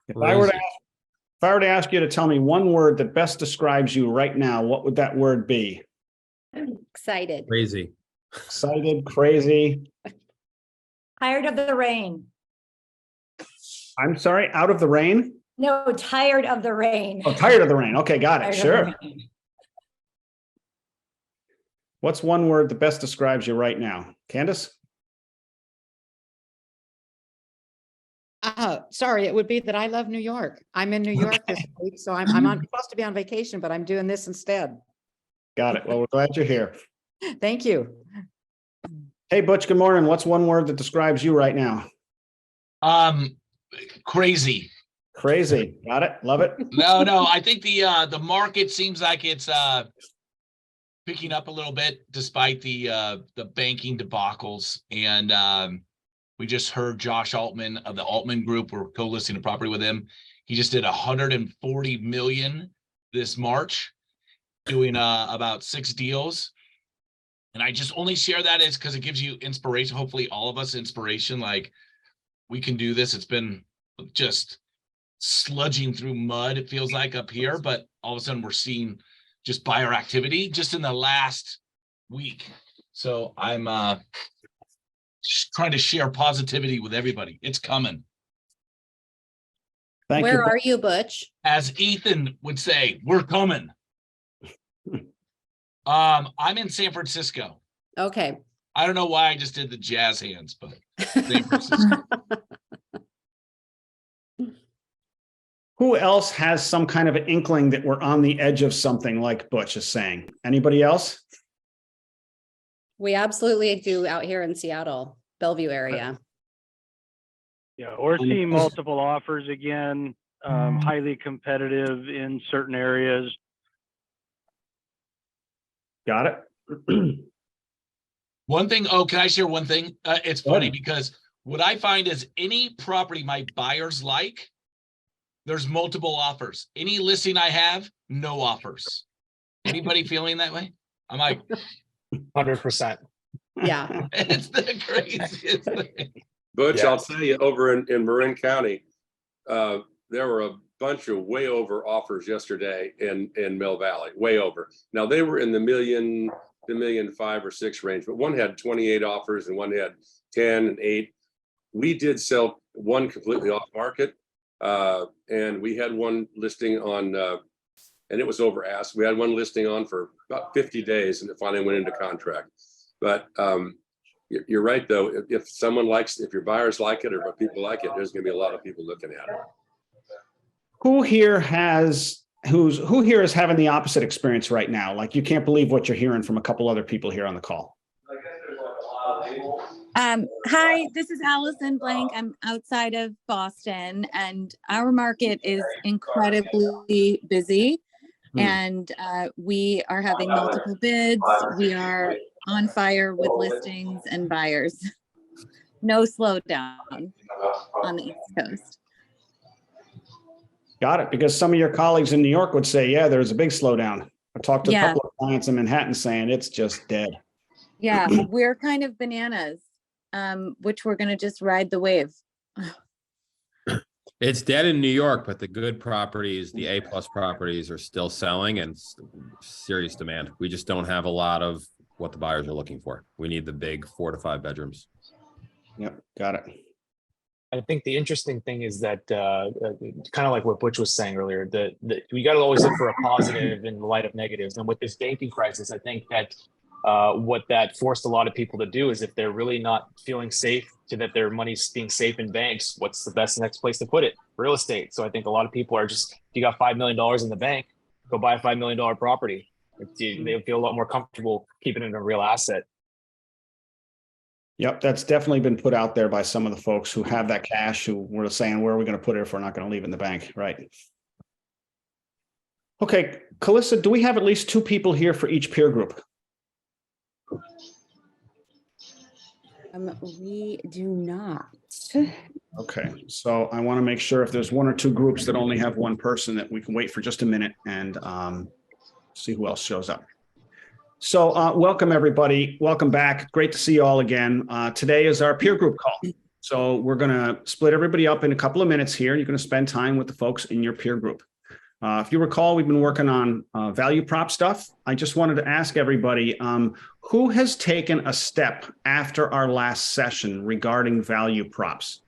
If I were to ask you to tell me one word that best describes you right now, what would that word be? Excited. Crazy. Excited, crazy. Tired of the rain. I'm sorry, out of the rain? No, tired of the rain. Oh, tired of the rain. Okay, got it. Tired of Sure. the rain. What's one word that best describes you right now? Candace? Sorry, it would be that I love New York. I'm in New York this week, so I'm supposed to be on vacation, but I'm doing this instead. Got it. Well, we're glad you're here. Thank you. Hey, Butch, good morning. What's one word that describes you right now? Crazy. Crazy. Got it. Love it. No, I think the market seems like it's picking up a little bit despite the banking debacles. And we just heard Josh Altman of the Altman Group. We're co-listing a property with him. He just did 140 million this March, doing about 6 deals. And I just only share that is because it gives you inspiration. Hopefully all of us inspiration, like we can do this. It's been just sludging through mud, it feels like up here, but all of a sudden we're seeing just buyer activity just in the last week. So I'm just trying to share positivity with everybody. It's coming. Thank Where you. are you, Butch? As Ethan would say, we're coming. I'm in San Francisco. Okay. I don't know why I just did the jazz hands, but San Francisco. Who else has some kind of an inkling that we're on the edge of something like Butch is saying? Anybody else? We absolutely do out here in Seattle, Bellevue area. Yeah, or see multiple offers again, highly competitive in certain areas. Got it. One thing, can I share one thing? It's funny because what I find is any property my buyers like, there's multiple offers. Any listing I have, no offers. Anybody feeling that way? I'm like 100%. Yeah. It's the craziest thing. Butch, Yeah. I'll tell you, over in Marin County, there were a bunch of way over offers yesterday in Mill Valley, way over. Now they were in the million 5 or 6 range, but one had 28 offers and one had 10 and 8. We did sell one completely off market, and we had one listing on, and it was over asked. We had one listing on for about 50 days, and it finally went into contract. But you're right, though. If someone likes, if your buyers like it or if people like it, there's going to be a lot of people looking at it. Who here is having the opposite experience right now? Like you can't believe what you're hearing from a couple other people here on the call. Hi, this is Allison Blank. I'm outside of Boston, and our market is incredibly busy. And we are having multiple bids. We are on fire with listings and buyers. No slowdown on the East Coast. Got it. Because some of your colleagues in New York would say, yeah, there's a big slowdown. I talked to a couple of clients in Manhattan saying it's just dead. Yeah, we're kind of bananas, which we're going to just ride the wave. It's dead in New York, but the good properties, the A+ properties are still selling and serious demand. We just don't have a lot of what the buyers are looking for. We need the big 4 to 5 bedrooms. Yep. Got it. I think the interesting thing is that kind of like what Butch was saying earlier, that we got to always look for a positive in the light of negatives. And with this banking crisis, I think that what that forced a lot of people to do is if they're really not feeling safe to that their money's being safe in banks, what's the best next place to put it? Real estate. So I think a lot of people are just, if you got $5 million in the bank, go buy a $5 million property. They feel a lot more comfortable keeping it in a real asset. Yep, that's definitely been put out there by some of the folks who have that cash who were saying, where are we going to put it if we're not going to leave it in the bank? Right. Okay, Calissa, do we have at least 2 people here for each peer group? We do not. Okay, so I want to make sure if there's 1 or 2 groups that only have 1 person that we can wait for just a minute and see who else shows up. So welcome everybody. Welcome back. Great to see you all again. Today is our peer group call. So we're going to split everybody up in a couple of minutes here. You're going to spend time with the folks in your peer group. If you recall, we've been working on value prop stuff. I just wanted to ask everybody, who has taken a step after our last session regarding value props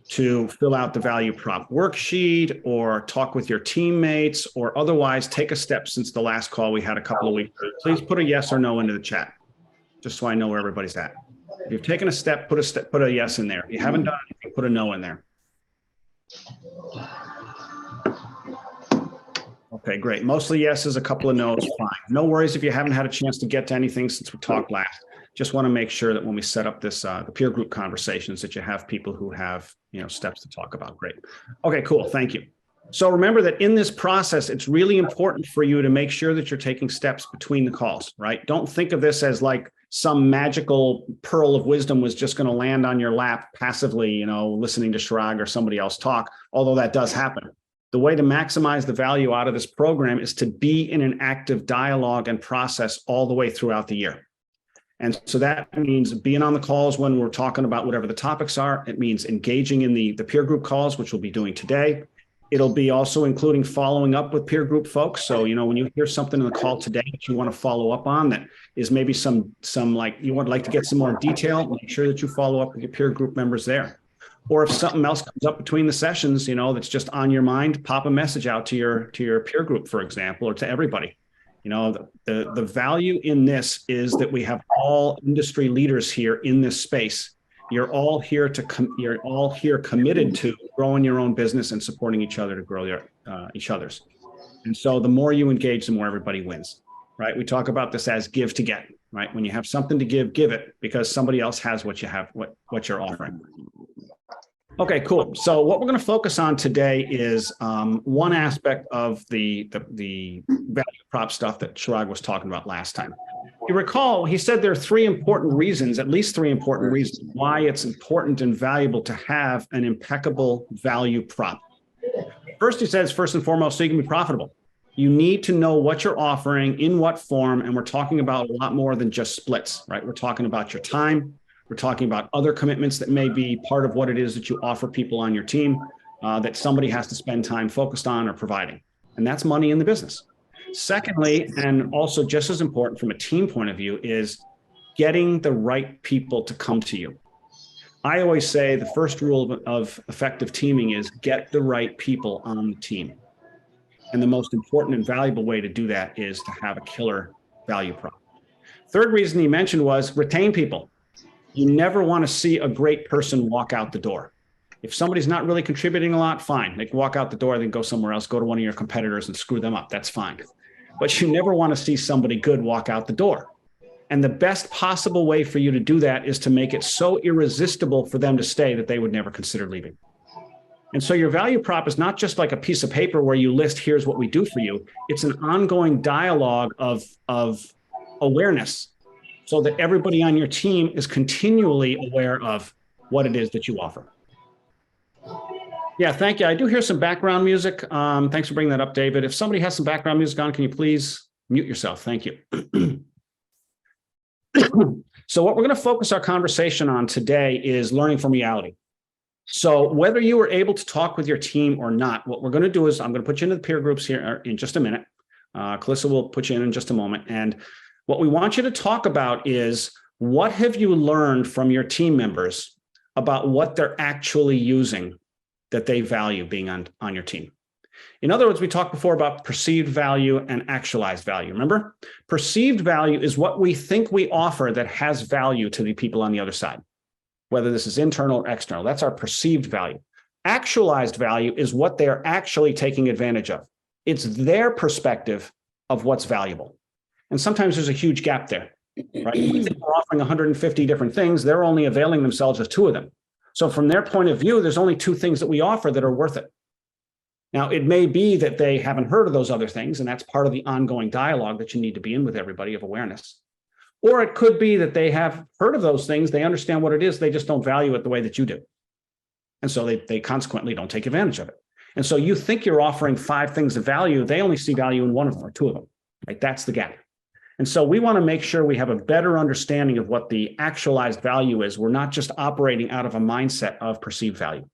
to fill out the value prop worksheet or talk with your teammates or otherwise take a step since the last call we had a couple of weeks ago? Please put a yes or no into the chat, just so I know where everybody's at. If you've taken a step, put a yes in there. If you haven't done anything, put a no in there. Okay, great. Mostly yeses, a couple of no's, fine. No worries if you haven't had a chance to get to anything since we talked last. Just want to make sure that when we set up this the peer group conversations that you have people who have steps to talk about. Great. Okay, cool. Thank you. So remember that in this process, it's really important for you to make sure that you're taking steps between the calls, right? Don't think of this as like some magical pearl of wisdom was just going to land on your lap passively, listening to Chirag or somebody else talk, although that does happen. The way to maximize the value out of this program is to be in an active dialogue and process all the way throughout the year. And so that means being on the calls when we're talking about whatever the topics are. It means engaging in the peer group calls, which we'll be doing today. It'll be also including following up with peer group folks. So, when you hear something in the call today that you want to follow up on, that is maybe some like you would like to get some more detail, make sure that you follow up with your peer group members there. Or if something else comes up between the sessions, that's just on your mind, pop a message out to your peer group, for example, or to everybody. The value in this is that we have all industry leaders here in this space. You're all here committed to growing your own business and supporting each other to grow each other's. And so the more you engage, the more everybody wins, right? We talk about this as give to get, right? When you have something to give it because somebody else has what you have, what you're offering. Okay, cool. So what we're going to focus on today is one aspect of the value prop stuff that Chirag was talking about last time. You recall, he said there are three important reasons, at least three important reasons why it's important and valuable to have an impeccable value prop. First, he says, first and foremost, so you can be profitable. You need to know what you're offering, in what form, and we're talking about a lot more than just splits, right? We're talking about your time. We're talking about other commitments that may be part of what it is that you offer people on your team that somebody has to spend time focused on or providing. And that's money in the business. Secondly, and also just as important from a team point of view, is getting the right people to come to you. I always say the first rule of effective teaming is get the right people on the team. And the most important and valuable way to do that is to have a killer value prop. Third reason he mentioned was retain people. You never want to see a great person walk out the door. If somebody's not really contributing a lot, fine. They can walk out the door, then go somewhere else, go to one of your competitors and screw them up. That's fine. But you never want to see somebody good walk out the door. And the best possible way for you to do that is to make it so irresistible for them to stay that they would never consider leaving. And so your value prop is not just like a piece of paper where you list, here's what we do for you. It's an ongoing dialogue of awareness, so that everybody on your team is continually aware of what it is that you offer. Yeah, thank you. I do hear some background music. Thanks for bringing that up, David. If somebody has some background music on, can you please mute yourself? Thank you. So what we're going to focus our conversation on today is learning from reality. So whether you were able to talk with your team or not, what we're going to do is I'm going to put you into the peer groups here in just a minute. Calissa will put you in just a moment. And what we want you to talk about is what have you learned from your team members about what they're actually using that they value being on your team. In other words, we talked before about perceived value and actualized value. Remember, perceived value is what we think we offer that has value to the people on the other side, whether this is internal or external. That's our perceived value. Actualized value is what they're actually taking advantage of. It's their perspective of what's valuable. And sometimes there's a huge gap there, right? We think we're offering 150 different things. They're only availing themselves of 2 of them. So from their point of view, there's only 2 things that we offer that are worth it. Now, it may be that they haven't heard of those other things, and that's part of the ongoing dialogue that you need to be in with everybody of awareness. Or it could be that they have heard of those things. They understand what it is. They just don't value it the way that you do. And so they consequently don't take advantage of it. And so you think you're offering 5 things of value. They only see value in 1 of them or 2 of them, right? That's the gap. And so we want to make sure we have a better understanding of what the actualized value is. We're not just operating out of a mindset of perceived value.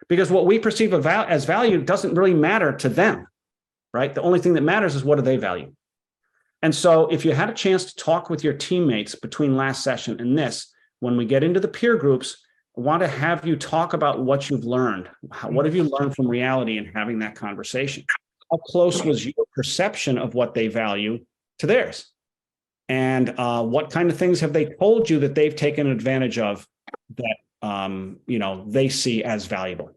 Because what we perceive as value doesn't really matter to them, right? The only thing that matters is what do they value. And so if you had a chance to talk with your teammates between last session and this, when we get into the peer groups, I want to have you talk about what you've learned. What have you learned from reality in having that conversation? How close was your perception of what they value to theirs? And what kind of things have they told you that they've taken advantage of that they see as valuable?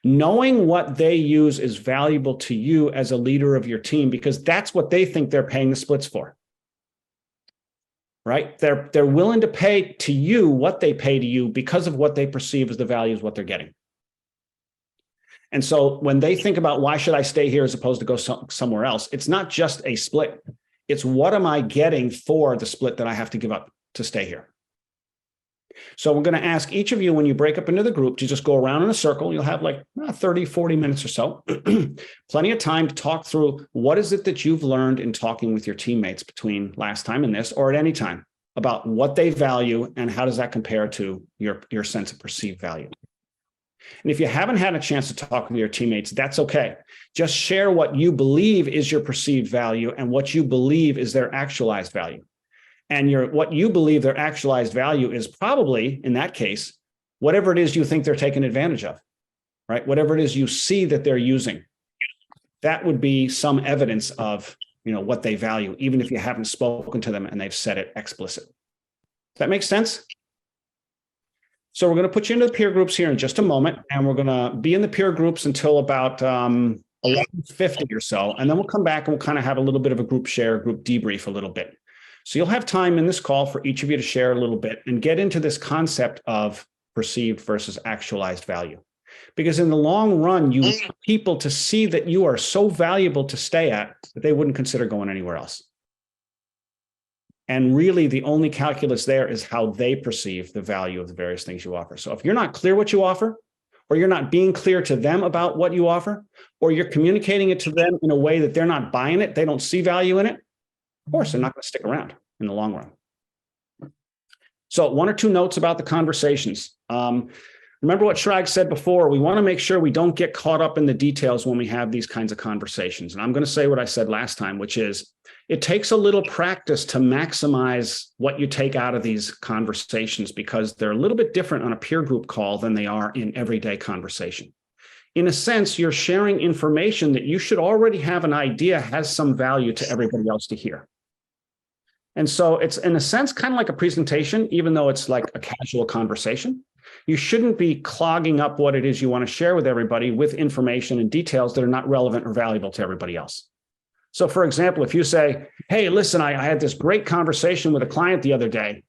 Knowing what they use is valuable to you as a leader of your team, because that's what they think they're paying the splits for. Right? They're willing to pay to you what they pay to you because of what they perceive as the value is what they're getting. And so when they think about why should I stay here as opposed to go somewhere else, it's not just a split. It's what am I getting for the split that I have to give up to stay here? So we're going to ask each of you, when you break up into the group, to just go around in a circle. You'll have like 30, 40 minutes or so. Plenty of time to talk through what is it that you've learned in talking with your teammates between last time and this, or at any time, about what they value and how does that compare to your sense of perceived value. And if you haven't had a chance to talk with your teammates, that's okay. Just share what you believe is your perceived value and what you believe is their actualized value. And what you believe their actualized value is probably, in that case, whatever it is you think they're taking advantage of, right? Whatever it is you see that they're using. That would be some evidence of, what they value, even if you haven't spoken to them and they've said it explicit. Does that make sense? So we're going to put you into the peer groups here in just a moment, and we're going to be in the peer groups until about 11:50 or so, and then we'll come back and we'll kind of have a little bit of a group share, group debrief a little bit. So you'll have time in this call for each of you to share a little bit and get into this concept of perceived versus actualized value. Because in the long run, you want people to see that you are so valuable to stay at that they wouldn't consider going anywhere else. And really, the only calculus there is how they perceive the value of the various things you offer. So if you're not clear what you offer, or you're not being clear to them about what you offer, or you're communicating it to them in a way that they're not buying it, they don't see value in it, of course, they're not going to stick around in the long run. So 1 or 2 notes about the conversations. Remember what Chirag said before, we want to make sure we don't get caught up in the details when we have these kinds of conversations. And I'm going to say what I said last time, which is it takes a little practice to maximize what you take out of these conversations, because they're a little bit different on a peer group call than they are in everyday conversation. In a sense, you're sharing information that you should already have an idea has some value to everybody else to hear. And so it's, in a sense, kind of like a presentation, even though it's like a casual conversation. You shouldn't be clogging up what it is you want to share with everybody with information and details that are not relevant or valuable to everybody else. So, for example, if you say, hey, listen, I had this great conversation with a client the other day,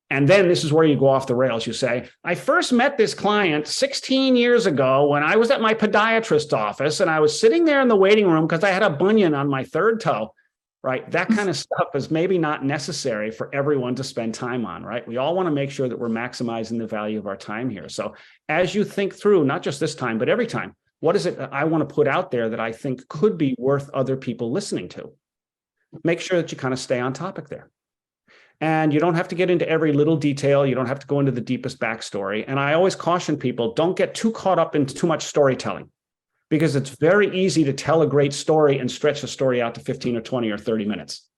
and then this is where you go off the rails. You say, I first met this client 16 years ago when I was at my podiatrist office, and I was sitting there in the waiting room because I had a bunion on my third toe. Right? That kind of stuff is maybe not necessary for everyone to spend time on, right? We all want to make sure that we're maximizing the value of our time here. So as you think through, not just this time, but every time, what is it that I want to put out there that I think could be worth other people listening to? Make sure that you kind of stay on topic there. And you don't have to get into every little detail. You don't have to go into the deepest backstory. And I always caution people, don't get too caught up into too much storytelling, because it's very easy to tell a great story and stretch a story out to 15 or 20 or 30 minutes.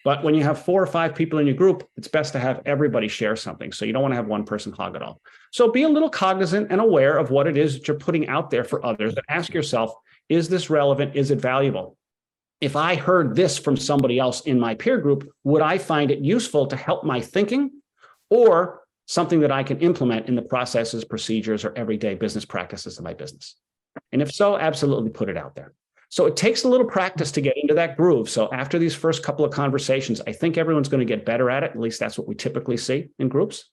But when you have 4 or 5 people in your group, it's best to have everybody share something. So you don't want to have one person hog it all. So be a little cognizant and aware of what it is that you're putting out there for others, and ask yourself, is this relevant? Is it valuable? If I heard this from somebody else in my peer group, would I find it useful to help my thinking, or something that I can implement in the processes, procedures, or everyday business practices of my business? And if so, absolutely put it out there. So it takes a little practice to get into that groove. So after these first couple of conversations, I think everyone's going to get better at it. At least that's what we typically see in groups.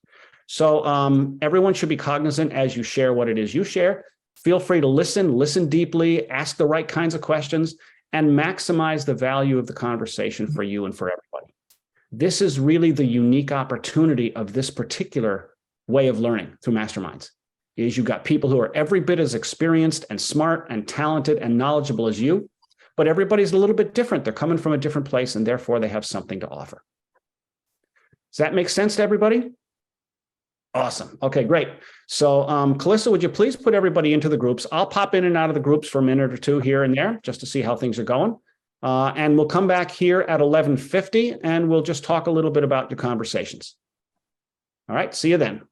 So everyone should be cognizant as you share what it is you share. Feel free to listen deeply, ask the right kinds of questions, and maximize the value of the conversation for you and for everybody. This is really the unique opportunity of this particular way of learning through masterminds. Is you've got people who are every bit as experienced and smart and talented and knowledgeable as you, but everybody's a little bit different. They're coming from a different place, and therefore they have something to offer. Does that make sense to everybody? Awesome. Okay, great. So, Calissa, would you please put everybody into the groups? I'll pop in and out of the groups for a minute or two here and there, just to see how things are going. And we'll come back here at 11:50, and we'll just talk a little bit about your conversations. All right, see you then.